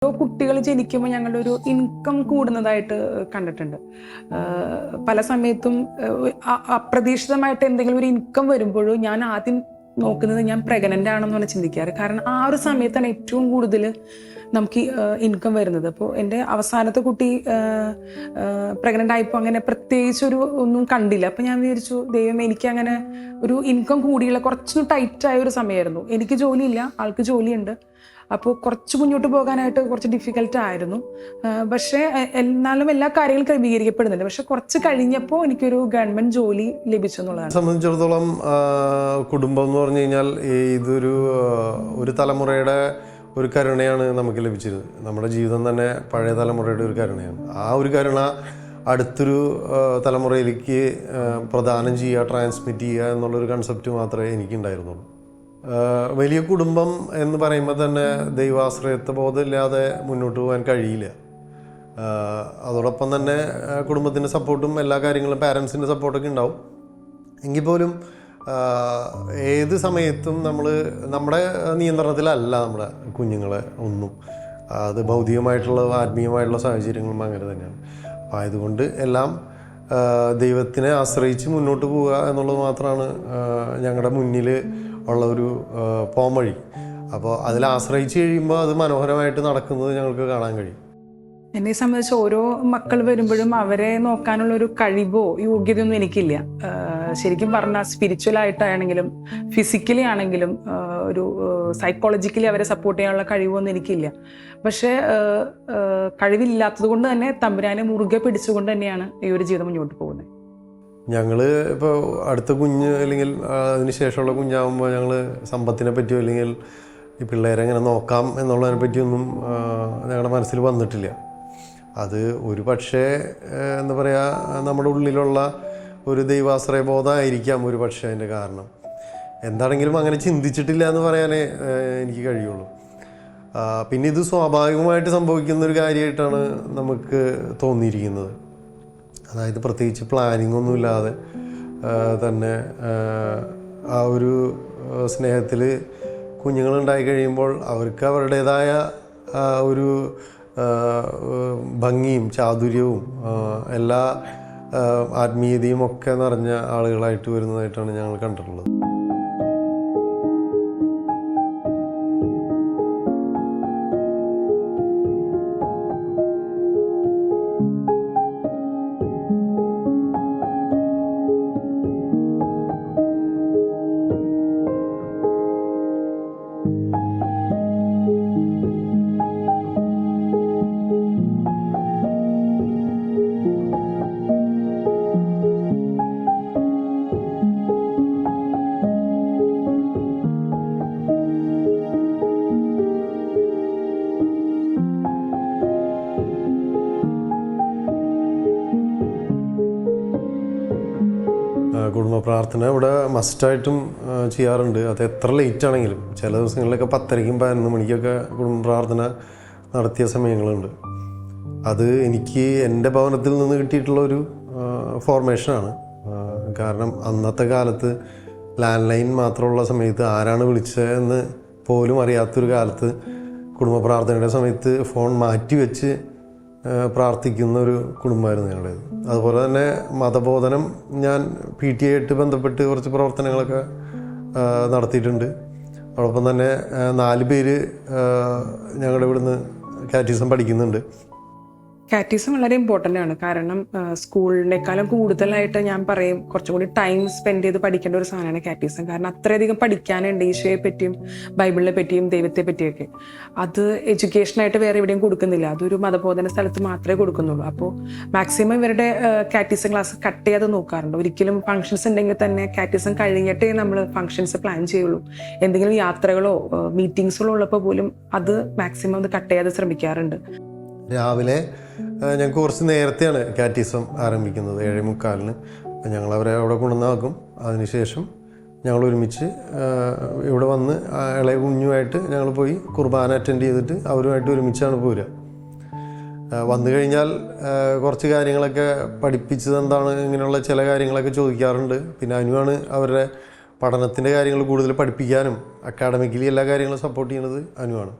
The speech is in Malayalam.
കുട്ടികൾ ജനിക്കുമ്പോൾ ഞങ്ങളുടെ ഒരു ഇൻകം കൂടുന്നതായിട്ട് കണ്ടിട്ടുണ്ട്. പല സമയത്തും അപ്രതീക്ഷിതമായിട്ട് എന്തെങ്കിലും ഒരു ഇൻകം വരുമ്പോഴും ഞാൻ ആദ്യം നോക്കുന്നത് ഞാൻ പ്രഗ്നൻ്റ് ആണെന്ന് പറഞ്ഞ് ചിന്തിക്കാറ്. കാരണം ആ ഒരു സമയത്താണ് ഏറ്റവും കൂടുതൽ നമുക്ക് ഇൻകം വരുന്നത്. അപ്പോൾ എൻ്റെ അവസാനത്തെ കുട്ടി പ്രഗ്നൻ്റ് ആയപ്പോൾ അങ്ങനെ പ്രത്യേകിച്ചൊരു ഒന്നും കണ്ടില്ല. അപ്പോൾ ഞാൻ വിചാരിച്ചു, ദൈവം എനിക്കങ്ങനെ ഒരു ഇൻകം കൂടിയുള്ള കുറച്ചൊന്നും ടൈറ്റായ ഒരു സമയമായിരുന്നു. എനിക്ക് ജോലിയില്ല, ആൾക്ക് ജോലിയുണ്ട്. അപ്പോൾ കുറച്ച് മുന്നോട്ട് പോകാനായിട്ട് കുറച്ച് ഡിഫിക്കൽട്ടായിരുന്നു. പക്ഷേ എന്നാലും എല്ലാ കാര്യങ്ങളും ക്രമീകരിക്കപ്പെടുന്നുണ്ട്. പക്ഷെ കുറച്ച് കഴിഞ്ഞപ്പോൾ എനിക്കൊരു ഗവൺമെൻറ് ജോലി ലഭിച്ചു എന്നുള്ളതാണ്. സംബന്ധിച്ചിടത്തോളം കുടുംബം എന്ന് പറഞ്ഞു കഴിഞ്ഞാൽ ഒരു തലമുറയുടെ ഒരു കരുണയാണ് നമുക്ക് ലഭിച്ചത്. നമ്മുടെ ജീവിതം തന്നെ പഴയ തലമുറയുടെ ഒരു കരുണയാണ്. ആ ഒരു കരുണ അടുത്തൊരു തലമുറയിലേക്ക് പ്രദാനം ചെയ്യുക, ട്രാൻസ്മിറ്റ് ചെയ്യുക എന്നുള്ളൊരു കൺസെപ്റ്റ് മാത്രമേ എനിക്കുണ്ടായിരുന്നുള്ളൂ. വലിയ കുടുംബം എന്ന് പറയുമ്പോൾ തന്നെ ദൈവാശ്രയത്വ ബോധമില്ലാതെ മുന്നോട്ട് പോകാൻ കഴിയില്ല. അതോടൊപ്പം തന്നെ കുടുംബത്തിൻ്റെ സപ്പോർട്ടും എല്ലാ കാര്യങ്ങളും പാരൻസിൻ്റെ സപ്പോർട്ടൊക്കെ ഉണ്ടാവും. എങ്കിൽ പോലും ഏത് സമയത്തും നമ്മുടെ നിയന്ത്രണത്തിലല്ല നമ്മുടെ കുഞ്ഞുങ്ങളെ ഒന്നും. അത് ഭൗതികമായിട്ടുള്ള ആത്മീയമായിട്ടുള്ള സാഹചര്യങ്ങളും അങ്ങനെ തന്നെയാണ്. അപ്പോൾ ആയതുകൊണ്ട് എല്ലാം ദൈവത്തിനെ ആശ്രയിച്ച് മുന്നോട്ട് പോവുക എന്നുള്ളത് മാത്രമാണ് ഞങ്ങളുടെ മുന്നിൽ ഉള്ള ഒരു പോംവഴി. അപ്പോൾ അതിൽ ആശ്രയിച്ച് കഴിയുമ്പോൾ അത് മനോഹരമായിട്ട് നടക്കുന്നത് ഞങ്ങൾക്ക് കാണാൻ കഴിയും. എന്നെ സംബന്ധിച്ച് ഓരോ മക്കൾ വരുമ്പോഴും അവരെ നോക്കാനുള്ളൊരു കഴിവോ യോഗ്യതയൊന്നും എനിക്കില്ല. ശരിക്കും പറഞ്ഞാൽ സ്പിരിച്വലായിട്ടാണെങ്കിലും ഫിസിക്കലി ആണെങ്കിലും ഒരു സൈക്കോളജിക്കലി അവരെ സപ്പോർട്ട് ചെയ്യാനുള്ള കഴിവൊന്നും എനിക്കില്ല. പക്ഷേ കഴിവില്ലാത്തത് കൊണ്ട് തന്നെ തമ്പുരാനെ മുറുകെ പിടിച്ചുകൊണ്ട് തന്നെയാണ് ഈ ഒരു ജീവിതം മുന്നോട്ട് പോകുന്നത്. ഞങ്ങൾ ഇപ്പോൾ അടുത്ത കുഞ്ഞ് അല്ലെങ്കിൽ അതിന് ശേഷമുള്ള കുഞ്ഞാകുമ്പോൾ ഞങ്ങൾ സമ്പത്തിനെ പറ്റിയോ അല്ലെങ്കിൽ ഈ പിള്ളേരെ എങ്ങനെ നോക്കാം എന്നുള്ളതിനെ പറ്റിയൊന്നും ഞങ്ങളുടെ മനസ്സിൽ വന്നിട്ടില്ല. അത് ഒരു പക്ഷേ എന്താ പറയുക, നമ്മുടെ ഉള്ളിലുള്ള ഒരു ദൈവാശ്രയബോധമായിരിക്കാം ഒരു പക്ഷേ അതിൻ്റെ കാരണം. എന്താണെങ്കിലും അങ്ങനെ ചിന്തിച്ചിട്ടില്ല എന്ന് പറയാനേ എനിക്ക് കഴിയുള്ളൂ. പിന്നെ ഇത് സ്വാഭാവികമായിട്ട് സംഭവിക്കുന്നൊരു കാര്യമായിട്ടാണ് നമുക്ക് തോന്നിയിരിക്കുന്നത്. അതായത് പ്രത്യേകിച്ച് പ്ലാനിങ് ഒന്നുമില്ലാതെ തന്നെ ആ ഒരു സ്നേഹത്തിൽ കുഞ്ഞുങ്ങളുണ്ടായി കഴിയുമ്പോൾ അവർക്ക് അവരുടേതായ ഒരു ഭംഗിയും ചാതുര്യവും എല്ലാ ആത്മീയതയും ഒക്കെ നിറഞ്ഞ ആളുകളായിട്ട് വരുന്നതായിട്ടാണ് ഞങ്ങൾ കണ്ടിട്ടുള്ളത്. കുടുംബ പ്രാർത്ഥന ഇവിടെ മസ്റ്റായിട്ടും ചെയ്യാറുണ്ട്. അത് എത്ര ലേറ്റ് ആണെങ്കിലും. ചില ദിവസങ്ങളിലൊക്കെ 10:30 11 മണിക്കൊക്കെ കുടുംബ പ്രാർത്ഥന നടത്തിയ സമയങ്ങളുണ്ട്. അത് എനിക്ക് എൻ്റെ ഭവനത്തിൽ നിന്ന് കിട്ടിയിട്ടുള്ളൊരു ഫോർമേഷനാണ്. കാരണം അന്നത്തെ കാലത്ത് ലാൻഡ് ലൈൻ മാത്രമുള്ള സമയത്ത് ആരാണ് വിളിച്ചതെന്ന് പോലും അറിയാത്തൊരു കാലത്ത് കുടുംബ പ്രാർത്ഥനയുടെ സമയത്ത് ഫോൺ മാറ്റി വെച്ച് പ്രാർത്ഥിക്കുന്ന ഒരു കുടുംബമായിരുന്നു ഞങ്ങളുടേത്. അതുപോലെ തന്നെ മതബോധനം ഞാൻ PTA ആയിട്ട് ബന്ധപ്പെട്ട് കുറച്ച് പ്രവർത്തനങ്ങളൊക്കെ നടത്തിയിട്ടുണ്ട്. അതോടൊപ്പം തന്നെ 4 പേര് ഞങ്ങളുടെ ഇവിടുന്ന് കാറ്റീസം പഠിക്കുന്നുണ്ട്. കാറ്റീസം വളരെ ഇമ്പോർട്ടൻ്റ് ആണ്. കാരണം സ്കൂളിനേക്കാളും കൂടുതലായിട്ട് ഞാൻ പറയും കുറച്ചും കൂടി ടൈം സ്പെൻഡ് ചെയ്ത് പഠിക്കേണ്ട ഒരു സാധനമാണ് കാറ്റീസം. കാരണം അത്രയധികം പഠിക്കാനുണ്ട് ഈശോയെ പറ്റിയും ബൈബിളിനെ പറ്റിയും ദൈവത്തെ പറ്റിയൊക്കെ. അത് എഡ്യൂക്കേഷനായിട്ട് വേറെ എവിടെയും കൊടുക്കുന്നില്ല. അതൊരു മതബോധന സ്ഥലത്ത് മാത്രമേ കൊടുക്കുന്നുള്ളൂ. അപ്പോൾ മാക്സിമം ഇവരുടെ കാറ്റീസം ക്ലാസ് കട്ട് ചെയ്യാതെ നോക്കാറുണ്ട്. ഒരിക്കലും ഫംഗ്ഷൻസ് ഉണ്ടെങ്കിൽ തന്നെ കാറ്റീസം കഴിഞ്ഞിട്ടേ നമ്മൾ ഫംഗ്ഷൻസ് പ്ലാൻ ചെയ്യുള്ളൂ. എന്തെങ്കിലും യാത്രകളോ മീറ്റിങ്സുകളോ ഉള്ളപ്പോൾ പോലും അത് മാക്സിമം അത് കട്ട് ചെയ്യാതെ ശ്രമിക്കാറുണ്ട്. രാവിലെ ഞങ്ങൾക്ക് കുറച്ച് നേരത്തെയാണ് കാറ്റീസം ആരംഭിക്കുന്നത്, 7:45. ഞങ്ങൾ അവരെ അവിടെ കൊണ്ടുവന്നാക്കും. അതിനുശേഷം ഞങ്ങൾ ഒരുമിച്ച് ഇവിടെ വന്ന് ഇളയ കുഞ്ഞുമായിട്ട് ഞങ്ങൾ പോയി കുർബാന അറ്റൻഡ് ചെയ്തിട്ട് അവരുമായിട്ട് ഒരുമിച്ചാണ് പോരുക. വന്നു കഴിഞ്ഞാൽ കുറച്ച് കാര്യങ്ങളൊക്കെ പഠിപ്പിച്ചത് എന്താണ്, ഇങ്ങനെയുള്ള ചില കാര്യങ്ങളൊക്കെ ചോദിക്കാറുണ്ട്. പിന്നെ അനുവാണ് അവരുടെ പഠനത്തിൻ്റെ കാര്യങ്ങൾ കൂടുതൽ പഠിപ്പിക്കാനും അക്കാഡമിക്കലി എല്ലാ കാര്യങ്ങളും സപ്പോർട്ട് ചെയ്യുന്നത് അനുവാണ്.